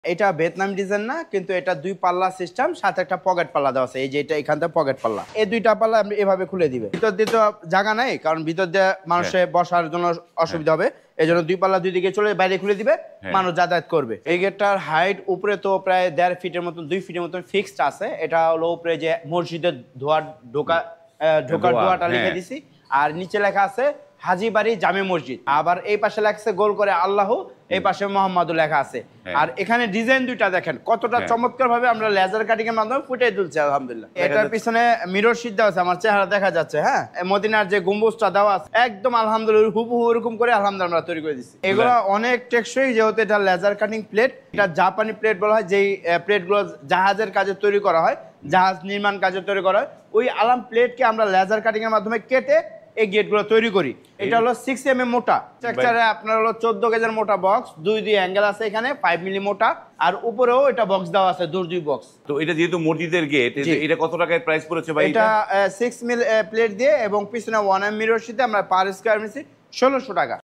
এটা Vietnam design না, কিন্তু এটা দুই পাল্লা সিস্টেম, সাথে একটা পকেট পাল্লা দেওয়া আছে। এই যে এটা এখান থেকে পকেট পাল্লা, এই দুইটা পাল্লা আপনি এভাবে খুলে দিবে। ভিতর দিয়ে তো জায়গা নাই, কারণ ভিতর দিয়ে মানুষের বসার জন্য অসুবিধা হবে, এই জন্য দুই পাল্লা দুই দিকে চলে বাইরে খুলে দিবে, মানুষ যাতায়াত করবে। এই গেটটার হাইট উপরে তো প্রায় 1.5 ফিটের মতন 2 ফিটের মতন ফিক্সড আছে। এটা হলো উপরে যে মসজিদের ঢোকার দোয়াটা লিখে দিছি, আর নিচে লেখা আছে হাজীবাড়ি জামে মসজিদ। আবার এই পাশে লেখা আছে গোল করে আল্লাহ, এই পাশে মোহাম্মদও লেখা আছে। আর এখানে ডিজাইন দুইটা দেখেন কতটা চমৎকার ভাবে আমরা লেজার কাটিং এর মাধ্যমে ফুটিয়ে তুলছি আলহামদুলিল্লাহ। এটার পিছনে মিরর শীট দেওয়া আছে, আমার চেহারা দেখা যাচ্ছে। হ্যাঁ, মদিনার যে গম্বুজটা দেওয়া আছে একদম আলহামদুলিল্লাহ হুবহু এরকম করে আলহামদুলিল্লাহ আমরা তৈরি করে দিচ্ছি। এগুলো অনেক টেকসই, যেহেতু এটা লেজার কাটিং প্লেট। এটা জাপানি প্লেট বলা হয়, যেই প্লেটগুলো জাহাজের কাজে তৈরি করা হয়, জাহাজ নির্মাণ কাজে তৈরি করা হয়। ওই আলাম প্লেটকে আমরা লেজার কাটিং এর মাধ্যমে কেটে এই গেটগুলো তৈরি করি। এটা হলো 6 mm মোটা স্ট্রাকচারে, আপনার হলো 14 গেজের মোটা বক্স, দুই অ্যাঙ্গেল আছে এখানে, 5 মিলি মোটা, আর উপরেও এটা বক্স দেওয়া আছে, দুই বক্স। তো এটা যেহেতু মসজিদের গেট, এটা কত টাকায় প্রাইস পড়েছে ভাই? এটা 6 মিলি প্লেট দিয়ে এবং পিছনে 1 mm মিরর শীটে আমরা পার স্কয়ার নিছি 1600 টাকা।